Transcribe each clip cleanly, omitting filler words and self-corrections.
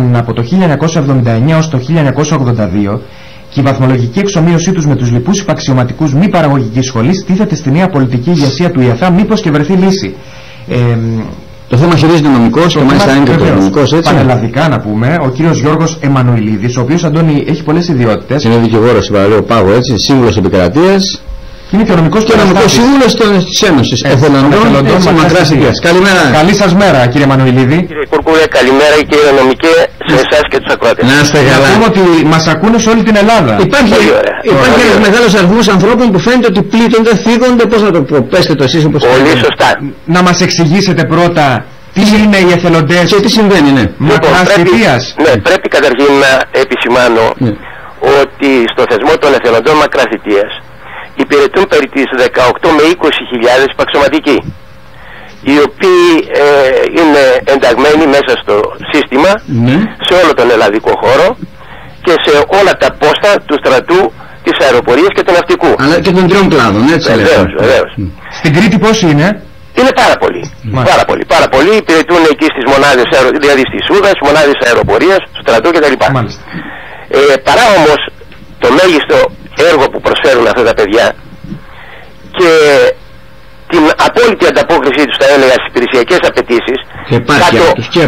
από το 1979 ως το 1982 και η βαθμολογική εξομοίωσή τους με τους λοιπούς υπαξιωματικούς μη παραγωγικής σχολής τίθεται στη νέα πολιτική ηγεσία του ΙΑΘΑ, μήπως και βρεθεί λύση. Το θέμα χειρίζεται νομικός και μάλιστα είναι και το νομικός, έτσι. Πανελλαδικά να πούμε, ο κύριος Γιώργος Εμμανουηλίδης, ο οποίος, Αντώνη, έχει πολλές ιδιότητες. Είναι δικηγόρος, παραλέω Πάγο, έτσι, σύμβουλος επικρατείας. Είναι και ο νομικός σύμβουλος της Ένωσης Εθελοντών Μακράς Θητείας. Καλημέρα. Καλή σας μέρα, κύριε Μανουηλίδη. Κύριε Κουρκούρια, καλημέρα κύριε νομικέ σε εσάς και τους ακροατές. Να είστε καλά. Να πούμε ότι μας ακούνε σε όλη την Ελλάδα. Υπάρχει ένας μεγάλος αριθμός ανθρώπων που φαίνεται ότι πλήττονται, θίγονται, πώς να το πω, πέστε το εσείς όπως πολύ σωστά. Να μας εξηγήσετε πρώτα τι είναι οι εθελοντές και τι συμβαίνει, ναι. Μακράς Θητείας. Ναι, πρέπει καταρχήν να επισημάνω ότι στο θεσμό των εθελοντών Μακράς Θητείας υπηρετούν περί τις 18 με 20.000 υπαξιωματικοί, οι οποίοι είναι ενταγμένοι μέσα στο σύστημα, σε όλο τον ελλαδικό χώρο και σε όλα τα πόστα του στρατού, της αεροπορίας και του ναυτικού. Αλλά και των τριών κλάδων, έτσι. Βεβαίως. Στην Κρήτη πόσοι είναι? Είναι πάρα πολλοί. Πάρα πολλοί υπηρετούν εκεί στις μονάδες, δηλαδή στις Σούδα, στις μονάδες αεροπορίας, του στρατού κτλ. Παρά όμως το μέγιστο έργο που προσφέρουν αυτά τα παιδιά και την απόλυτη ανταπόκρισή τους, θα έλεγα, στις υπηρεσιακές απαιτήσεις και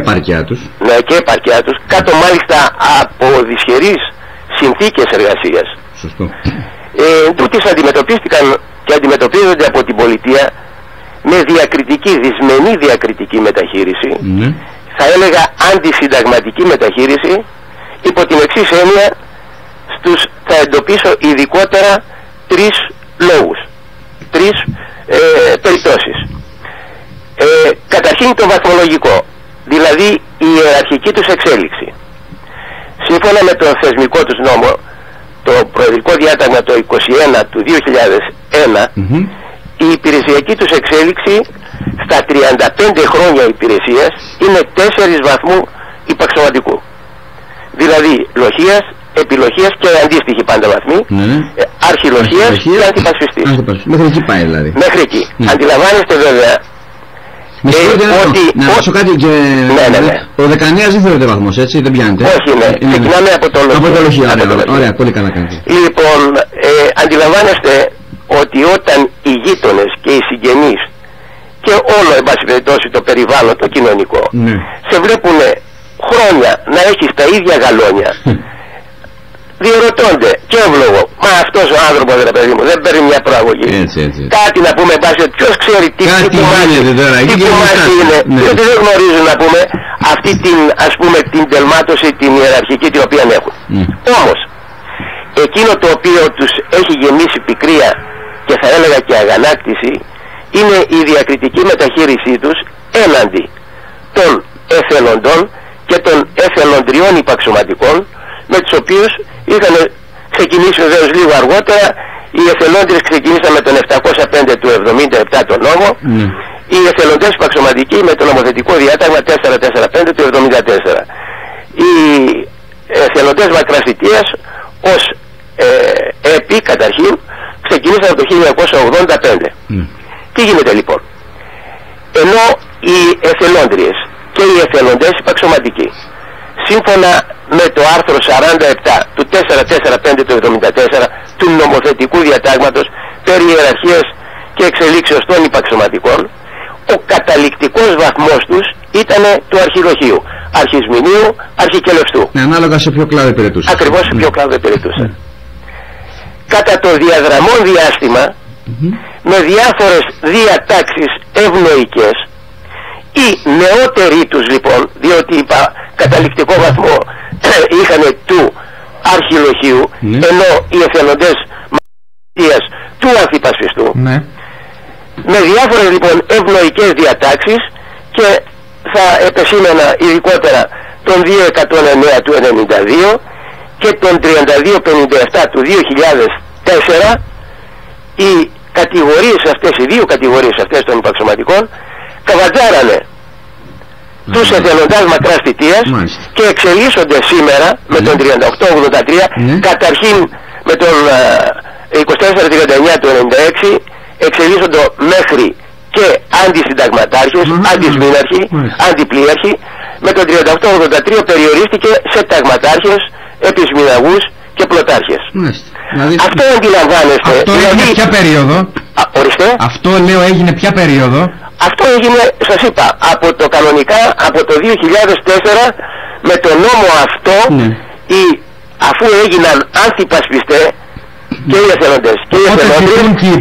επάρκεια τους, ναι, και επάρκεια τους, κάτω μάλιστα από δυσχερείς συνθήκες εργασίας. Σωστό. Τούτες αντιμετωπίστηκαν και αντιμετωπίζονται από την πολιτεία με διακριτική, δυσμενή διακριτική μεταχείριση, θα έλεγα αντισυνταγματική μεταχείριση, υπό την εξής έννοια. Θα εντοπίσω ειδικότερα τρεις λόγους, τρεις περιπτώσεις. Καταρχήν το βαθμολογικό, δηλαδή η ιεραρχική τους εξέλιξη. Σύμφωνα με τον θεσμικό τους νόμο, το προεδρικό διάταγμα το 21 του 2001, η υπηρεσιακή τους εξέλιξη στα 35 χρόνια υπηρεσίας είναι 4 βαθμού υπαξιωματικού. Δηλαδή λοχείας, επιλοχείας και αντίστοιχη πάντα βαθμοί, αρχιλοχείας και αντιπασφιστής. Μέχρι εκεί πάει δηλαδή. Μέχρι εκεί. Αντιλαμβάνεστε βέβαια ότι... Να ρωτήσω κάτι και... Ο δεκανέας δεν θεωρείται βαθμός, έτσι, δεν πιάνετε? Όχι, ναι. Ξεκινάμε από το λοχείο. Από το λοχείο, ωραία, πολύ καλά κάνετε. Λοιπόν, αντιλαμβάνεστε ότι όταν οι γείτονες και οι συγγενείς και όλο, εν πάση περιπτώσει, το περιβάλλον, το κοινωνικό, σε βλέπουν χρόνια να έχεις τα ίδια γαλόνια, διερωτώνται και εύλογο, μα αυτός ο άνθρωπος, ρε παιδί μου, δεν παίρνει μια προαγωγή. Κάτι να πούμε, ποιος ξέρει τι κουμάσι είναι, διότι δεν γνωρίζουν, να πούμε, αυτή την, ας πούμε, την τελμάτωση, την ιεραρχική την οποία έχουν. Όμως, εκείνο το οποίο τους έχει γεμίσει πικρία και θα έλεγα και αγανάκτηση, είναι η διακριτική μεταχείρισή τους έναντι των εθελοντών και των εθελοντριών υπαξιωματικών, με τους οποίους είχαν ξεκινήσει βεβαίως λίγο αργότερα. Οι εθελόντριες ξεκινήσαν με τον 705 του 77 τον νόμο, οι εθελοντές υπαξιωματικοί με το νομοθετικό διάταγμα 445 του 74. Οι εθελοντές Μακράς Θητείας ως επί καταρχήν ξεκινήσαν το 1985. Τι γίνεται λοιπόν? Ενώ οι εθελόντριες και οι εθελοντές υπαξιωματικοί, σύμφωνα με το άρθρο 47 του 445 του 74 του νομοθετικού διατάγματος περί ιεραρχίας και εξελίξεως των υπαξιωματικών, ο καταληκτικός βαθμός τους ήταν του αρχιλοχείου, αρχισμηνίου, αρχικελευστού. Ανάλογα σε ποιο κλάδο υπηρετούσε. Ακριβώς σε ποιο κλάδο υπηρετούσε. Κατά το διαδραμόν διάστημα, με διάφορες διατάξεις ευνοϊκές, οι νεότεροι τους λοιπόν, διότι είπα καταληκτικό βαθμό είχαν του αρχιλοχείου, ενώ οι εθελοντές Μακράς του ανθιπασφιστού, με διάφορες λοιπόν ευνοϊκές διατάξεις, και θα επεσήμενα ειδικότερα τον 209 του 92 και τον 3257 του 2004, οι κατηγορίες αυτές, οι δύο κατηγορίες αυτές των υπαξιωματικών καβατζάρανε τους εθελοντάς Μακράς Θητείας και εξελίσσονται σήμερα με τον 3883, καταρχήν με τον 2439 του 96, εξελίσσονται μέχρι και αντισυνταγματάρχες, αντισμήναρχοι, αντιπλήρχοι, με το 38-83 περιορίστηκε σε ταγματάρχες, επισμηναγούς και πλωτάρχες. Αυτό αντιλαμβάνεστε. Αυτό έγινε ποια περίοδο? Ορίστε. Αυτό λέω έγινε ποια περίοδο? Αυτό έγινε, σας είπα, από το κανονικά, από το 2004 με το νόμο αυτό, αφού έγιναν αντιπασπιστές και οι εθελοντές και οι εθελόντριες,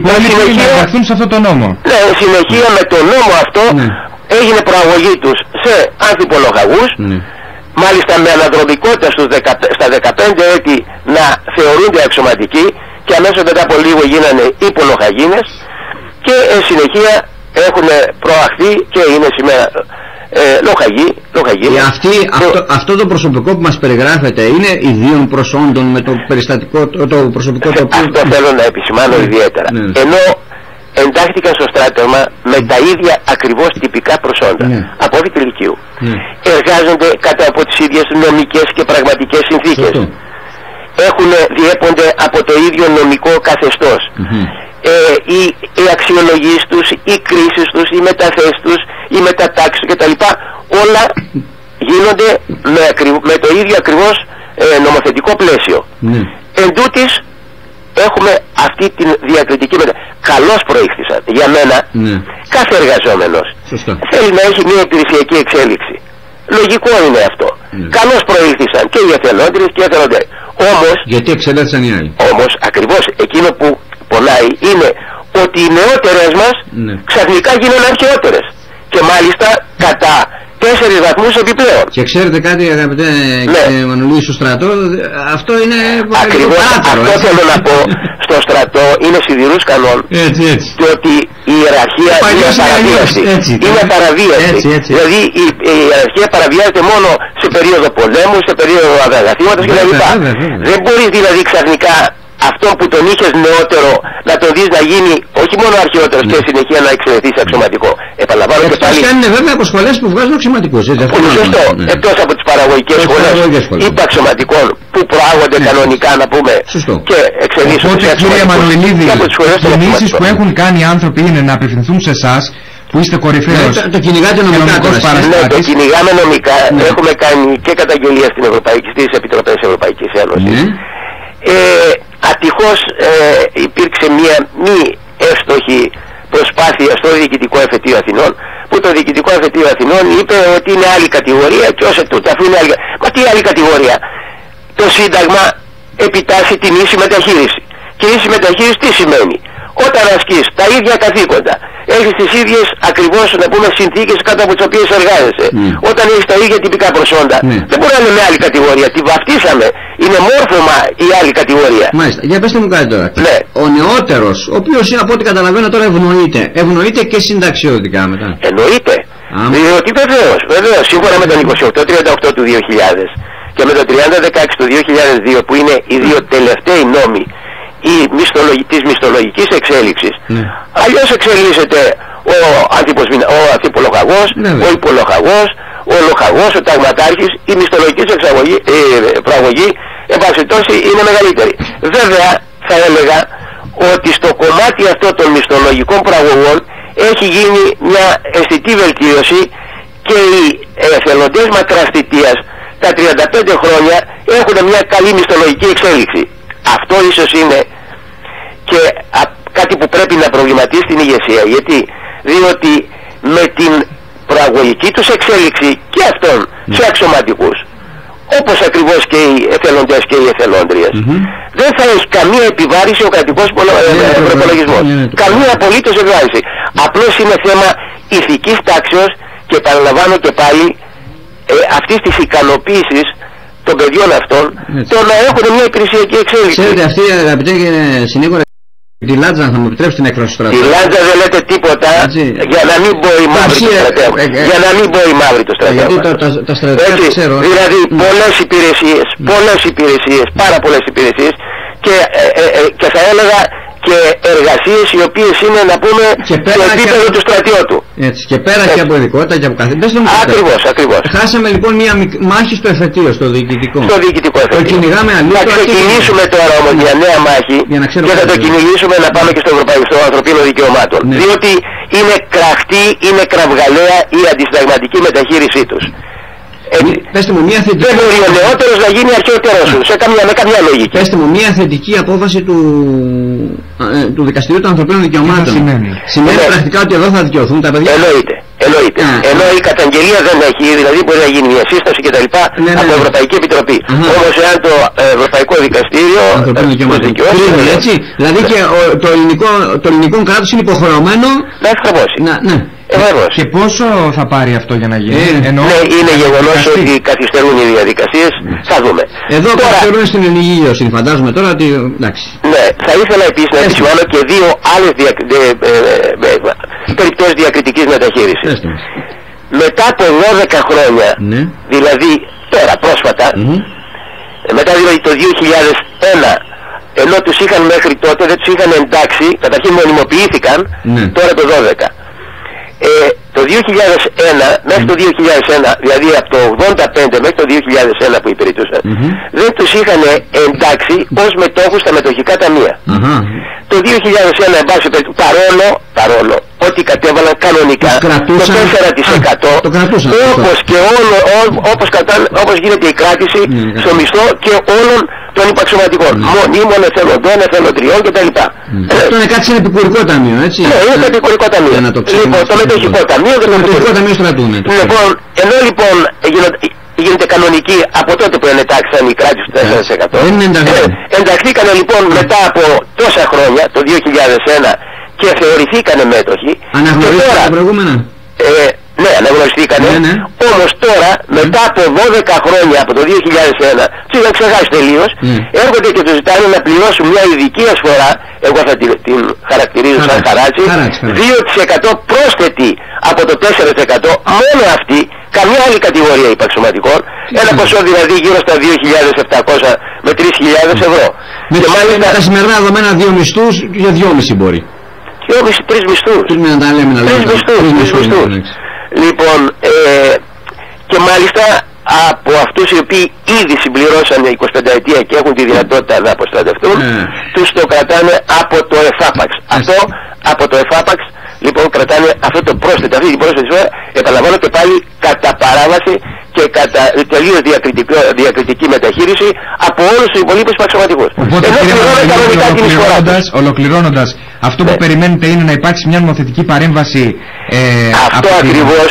να ενταχθούν σε αυτό το νόμο. Ναι, συνεχεία με το νόμο αυτό έγινε προαγωγή τους σε ανθιπολοχαγούς, μάλιστα με αναδρομικότητα στα 15 έτη να θεωρούνται αξιωματικοί και αμέσως μετά από λίγο γίνανε υπολοχαγίνες και συνεχεία έχουν προαχθεί και είναι σήμερα λοχαγοί. Αυτό το προσωπικό που μας περιγράφεται είναι ιδίων προσόντων με το περιστατικό, το προσωπικό το οποίο... Αυτό θέλω να επισημάνω ιδιαίτερα. Ενώ εντάχθηκαν στο στράτευμα με τα ίδια ακριβώς τυπικά προσόντα από όφη λυκείου. Εργάζονται κάτω από τις ίδιες νομικές και πραγματικές συνθήκες. Διέπονται από το ίδιο νομικό καθεστώς. Οι αξιολογίες τους, οι κρίσεις τους, οι μεταθέσεις τους, οι μετατάξεις κτλ. Όλα γίνονται με το ίδιο ακριβώς νομοθετικό πλαίσιο. Εν τούτης, έχουμε αυτή την διακριτική καλώς προήχθησαν. Για μένα κάθε εργαζόμενος θέλει να έχει μια υπηρεσιακή εξέλιξη. Λογικό είναι αυτό. Καλώς προήχθησαν και οι εθελόντριες και οι εθελοντές. Όμως, γιατί εξελέγησαν οι άλλοι. Όμως ακριβώς εκείνο που πονάει είναι ότι οι νεότερες μας ξαφνικά γίνανε αρχαιότερες. Και μάλιστα κατά 4 βαθμούς επιπλέον. Και ξέρετε κάτι, αγαπητέ Μανουλή, στο στρατό αυτό είναι ακριβώς παράτηρο, αυτό θέλω να πω. Στο στρατό είναι σιδηρούς κανόν και ότι η ιεραρχία είναι παραβίαση. Είναι παραβίαση. Δηλαδή η ιεραρχία παραβιάζεται μόνο σε περίοδο πολέμου, σε περίοδο αδελφήματος κλπ. Δεν μπορείς δηλαδή ξαφνικά αυτό που τον είχες νεότερο να τον δεις να γίνει όχι μόνο αρχαιότερος και συνεχεία να εξαιρεθεί σε αξιωματικό. Επαναλαμβάνω και πάλι. Αυτές είναι βέβαια από σχολές που βγάζουν αξιωματικούς. Πολύ σωστό. Εκτός από τις παραγωγικές σχολές είπα αξιωματικών που προάγονται κανονικά να πούμε και εξελίσσονται σε αξιωματικό. Κύριε Μανουηλίδη, οι κινήσεις που έχουν κάνει οι άνθρωποι είναι να απευθυνθούν σε εσάς που είστε κορυφαίος. Το κυνηγάτε νομικά. Ναι, το κυνηγάμε νομικά. Έχουμε κάνει και καταγγελία στις Επιτροπές Ευρωπαϊκής Ένωσης. Ατυχώς υπήρξε μια μη εύστοχη προσπάθεια στο Διοικητικό Εφετείο Αθηνών, που το Διοικητικό Εφετείο Αθηνών είπε ότι είναι άλλη κατηγορία και ως εκ τούτου αφού είναι άλλη. Μα τι άλλη κατηγορία? Το Σύνταγμα επιτάσσει την ίση μεταχείριση. Και η ίση μεταχείριση τι σημαίνει? Όταν ασκείς τα ίδια καθήκοντα, έχεις τις ίδιες ακριβώς να πούμε συνθήκες κάτω από τις οποίες εργάζεσαι. Όταν έχεις τα ίδια τυπικά προσόντα, δεν μπορεί να είναι με άλλη κατηγορία. Τη βαφτίσαμε. Είναι μόρφωμα η άλλη κατηγορία. Μάλιστα. Για πέστε μου κάτι τώρα. Ο νεότερος, ο οποίος από ό,τι καταλαβαίνω τώρα ευνοείται και συνταξιωτικά μετά. Εννοείται. Διότι βεβαίως, σύμφωνα με τον 2838 του 2000 και με τον 3016 του 2002 που είναι οι δύο τελευταίοι νόμοι της μισθολογικής εξέλιξης, αλλιώς εξελίσσεται ο ανθιπολοχαγός, ο υπολοχαγός, ο λοχαγός, ο ταγματάρχης, η μισθολογική προαγωγή εν πάση περιπτώσει είναι μεγαλύτερη. Βέβαια θα έλεγα ότι στο κομμάτι αυτό των μισθολογικών προαγωγών έχει γίνει μια αισθητή βελτίωση και οι εθελοντές μακράς θητείας τα 35 χρόνια έχουν μια καλή μισθολογική εξέλιξη. Αυτό ίσως είναι και κάτι που πρέπει να προβληματίσει την ηγεσία. Γιατί? Διότι με την προαγωγική τους εξέλιξη και αυτών σε αξιωματικούς, όπως ακριβώς και οι εθελοντές και οι εθελόντριες, δεν θα έχει καμία επιβάρηση ο κρατικός προπολογισμός. Καμία απολύτως επιβάρηση. Απλώς είναι θέμα ηθικής τάξεως και παραλαμβάνω και πάλι αυτής της ικανοποίησης των παιδιών αυτών το να έχουν μια υπηρεσιακή εξέλιξη. Ξέρετε, αυτή αγαπητέ συνήγορα, τη Λάτζα, θα μου επιτρέψει την έκφραση του στρατού. Τη Λάτζα δεν λέτε τίποτα για να μην πω η μαύρη του στρατεύμα. Για να μην πω η μαύρη του στρατεύμα. Γιατί τα στρατεύματα ξέρω. Δηλαδή πολλές υπηρεσίες, πάρα πολλές υπηρεσίες και θα έλεγα και εργασίες οι οποίες είναι να πούμε στο επίπεδο του στρατιώτου. Έτσι, και πέρα και από ειδικότητα και από καθήκοντα. Ακριβώς. Χάσαμε λοιπόν μια μάχη στο εφετείο, στο διοικητικό. Στο διοικητικό εφετείο. Το κυνηγάμε αλλιώς. Θα ξεκινήσουμε τώρα όμως μια νέα μάχη και θα το κυνηγήσουμε να πάμε και στο Ευρωπαϊκό Ανθρωπίνων Δικαιωμάτων. Διότι είναι κραχτή, είναι κραυγαλαία η αντισυνταγματική μεταχείρισή τους. Πέστε μου μια θετική. Δεν μπορεί ο νεότερος να γίνει αρχαιότερος με καμιά λογική. Πέστε μου μια θετική απόφαση του Δικαστηρίου των Ανθρωπίνων Δικαιωμάτων. Σημαίνει πρακτικά ότι εδώ θα δικαιωθούν τα παιδιά. Εννοείται. Ενώ η καταγγελία δεν έχει, δηλαδή μπορεί να γίνει μια σύσταση κτλ. Από Ευρωπαϊκή Επιτροπή. Όμως εάν το Ευρωπαϊκό Δικαστήριο δικαιώσει. Έτσι. Δηλαδή και το ελληνικό κράτος είναι υποχρεωμένο να εφαρμόσει. Και πόσο θα πάρει αυτό για να γίνει? Ναι, είναι γεγονός ότι καθυστερούν οι διαδικασίες. Θα δούμε. Εδώ καθυστερούν στην ελληνική γεωσύνη. Φαντάζομαι τώρα ότι. Εντάξει. Ναι, θα ήθελα επίσης να επισημάνω και δύο άλλες περιπτώσεις διακριτικής μεταχείρισης. Μετά από 12 χρόνια, δηλαδή τώρα πρόσφατα, μετά δηλαδή το 2001, ενώ τους είχαν μέχρι τότε, δεν τους είχαν εντάξει, καταρχήν μονιμοποιήθηκαν, τώρα το 12. Το 2001, μέχρι το 2001, δηλαδή από το 85 μέχρι το 2001 που υπηρετούσαν, δεν τους είχαν εντάξει ως μετόχους στα μετοχικά ταμεία. Το 2001, εν πάση περιπτώσει, παρόλο ότι κατέβαλαν κανονικά το 4%, όπως γίνεται η κράτηση στο μισθό και όλων των υπαξιωματικών, μονίμων, εθελοντών, εθελοντριών κτλ. Αυτό είναι κάτι σαν επικουρικό ταμείο, έτσι? Ναι, είναι το επικουρικό ταμείο. Λοιπόν, το μετοχικό ταμείο και το μετοχικό ταμείο στρατούν. Λοιπόν, ενώ λοιπόν γίνεται κανονική από τότε που εντάξαν οι κράτες του 4%. Ενταχθήκανε λοιπόν μετά από τόσα χρόνια, το 2001, και θεωρηθήκανε μέτοχοι. Αναγνωρίστηκαν τα προηγούμενα? Ναι, αναγνωριστήκανε. Όμως τώρα, μετά από 12 χρόνια από το 2001, τους είχαν ξεχάσει τελείως, έρχονται και τους ζητάνε να πληρώσουν μια ειδική εισφορά, εγώ θα την χαρακτηρίζω σαν χαράτσι, 2% πρόσθετη από το 4%, μόνο αυτή, καμιά άλλη κατηγορία υπαξιωματικών, ένα ποσό δηλαδή γύρω στα 2.700 με 3.000 ευρώ. Και μάλιστα τα σημερινά δεδομένα 2 μισθούς για 2,5 μπορεί. 2,5-3 μισθούς. 3 μισθούς. Λοιπόν, και μάλιστα από αυτούς οι οποίοι ήδη συμπληρώσαν 25 ετία και έχουν τη δυνατότητα να αποστρατευτούν, τους το κρατάνε από το ΕΦΑΠΑΞ. Αυτό από το ΕΦΑΠΑΞ λοιπόν κρατάνε αυτό το πρόσθετο, αυτή την πρόσθετη φορά, επαναλαμβάνω και πάλι κατά παράβαση και κατά τελείως διακριτική μεταχείριση από όλους τους υπολείπους υπαξιωματικούς. Ολοκληρώνοντας, αυτό που περιμένετε είναι να υπάρξει μια νομοθετική παρέμβαση αυτό ακριβώς.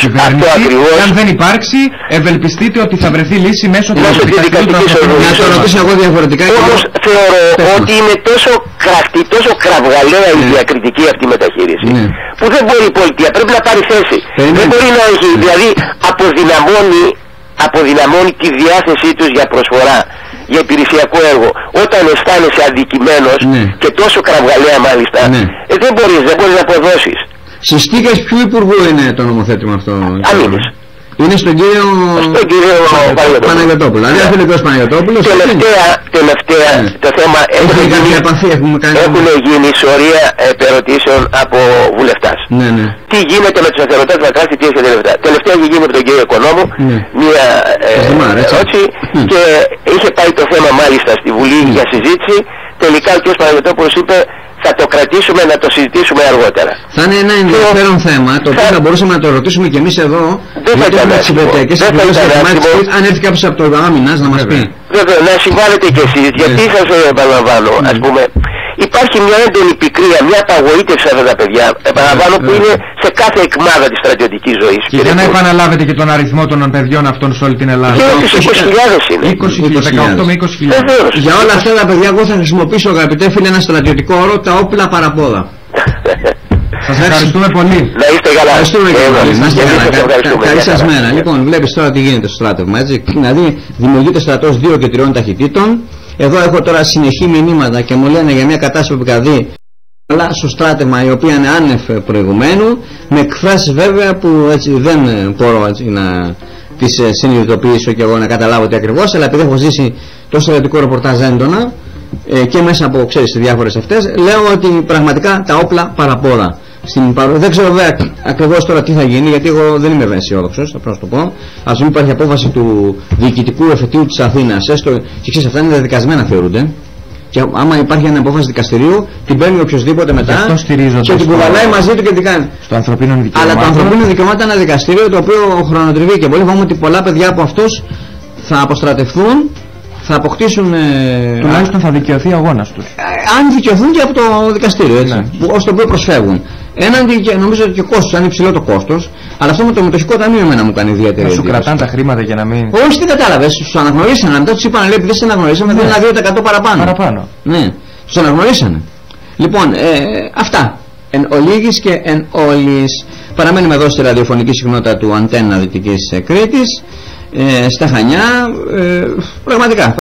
Αν δεν υπάρξει, ευελπιστείτε ότι θα βρεθεί λύση μέσω του δικαστικής οδού. Να το ρωτήσω εγώ διαφορετικά. Όμως θεωρώ ότι είναι τόσο κραυγαλαία η διακριτική αυτή μεταχείριση, που δεν μπορεί η πολιτεία, πρέπει να πάρει θέση. Δεν μπορεί να έχει, δηλαδή αποδυναμώνει τη διάθεσή τους για προσφορά, για υπηρεσιακό έργο, όταν αισθάνεσαι αδικημένος και τόσο κραυγαλαία μάλιστα, δεν μπορείς να αποδώσεις. Συστήκες ποιου υπουργού είναι το νομοθέτημα αυτό? Αμήνης. Είναι στον κύριο Παναγιωτόπουλο. Δηλαδή αυτό είναι ο κ. Παναγιωτόπουλος. Τελευταία το θέμα έχουν γίνει σωρία ερωτήσεων από βουλευτάς. Τι γίνεται με τους εθελοντές να κράσει, τι έχει τελευταία. Τελευταία έχει γίνει από τον κύριο Οικονόμου μια ερώτηση και είχε πάει το θέμα μάλιστα στη Βουλή για συζήτηση. Τελικά ο κ. Παναγιωτόπουλος είπε θα το κρατήσουμε να το συζητήσουμε αργότερα. Θα είναι ένα ενδιαφέρον θέμα το οποίο θα μπορούσαμε να το ρωτήσουμε και εμείς εδώ. Αν έρθει κάποιος από το Άμυνας να μας πει. Βέβαια, να συμβάλλετε κι εσείς, γιατί σας επαναλαμβάνω, ας πούμε, υπάρχει μια έντονη πικρία, μια απαγοήτευση αυτά τα παιδιά, επαναλαμβάνω, που είναι σε κάθε εκμάδα της στρατιωτικής ζωής. Και για να επαναλάβετε και τον αριθμό των παιδιών αυτών σε όλη την Ελλάδα. Και όχι, 20.000 είναι. 18 με 20.000. Για όλα αυτά τα παιδιά, εγώ θα χρησιμοποιήσω, αγαπητέ φίλε, ένα στρατιωτικό όρο, τα όπλα παραπόδα. Σας ευχαριστούμε πολύ. Να είστε καλά. Καλή σας μέρα. Λοιπόν, βλέπεις τώρα τι γίνεται στο στράτευμα, έτσι. Δηλαδή, δημιουργείται στρατός 2 και 3 ταχυτήτων. Εδώ έχω τώρα συνεχή μηνύματα και μου λένε για μια κατάσταση που είχα δει αλλά στο στράτευμα, η οποία είναι άνευ προηγουμένου, με εκφράσεις βέβαια που έτσι δεν μπορώ έτσι, να τις συνειδητοποιήσω και εγώ να καταλάβω τι ακριβώς, αλλά επειδή έχω ζήσει το στρατιωτικό ρεπορτάζ έντονα και μέσα από, ξέρεις, διάφορες αυτές, λέω ότι πραγματικά τα όπλα παραπόδα. Δεν ξέρω βέβαια ακριβώς τώρα τι θα γίνει, γιατί εγώ δεν είμαι αισιόδοξος, θα πρέπει να το πω. Ας πούμε υπάρχει απόφαση του διοικητικού εφετείου της Αθήνας, έστω και ξέρεις, αυτά είναι δεδικασμένα θεωρούνται. Και άμα υπάρχει μια απόφαση δικαστηρίου, την παίρνει οποιοδήποτε μετά και την κουβαλάει μαζί του και την κάνει. Στο ανθρωπίνο δικαιωμάτων. Αλλά το ανθρωπίνο δικαιωμάτων είναι ένα δικαστήριο το οποίο χρονοτριβεί και πολύ φοβάμαι ότι πολλά παιδιά από αυτούς θα αποστρατευτούν, θα αποκτήσουν. Τουλάχιστον θα δικαιωθεί ο αγώνας τους. Αν δικαιωθούν και από το δικαστήριο, έτσι. Ναι. Ως το οποίο προσφεύγουν. Έναντι και νομίζω ότι και κόστος, αν είναι υψηλό το κόστος, αλλά αυτό με το μετοχικό ταμείο εμένα μου κάνει ιδιαίτερη. Σου κρατάνε τα χρήματα για να μην. Όχι, τι κατάλαβες, του αναγνωρίσανε. Μετά του είπαν, λέει, επειδή σε αναγνωρίσαμε, δεν είναι 2% παραπάνω. Ναι, του αναγνωρίσανε. Λοιπόν, αυτά. Εν ολίγης και εν όλης. Παραμένουμε εδώ στη ραδιοφωνική συχνότητα του Αντένα Δυτικής Κρήτης, στα Χανιά, πραγματικά.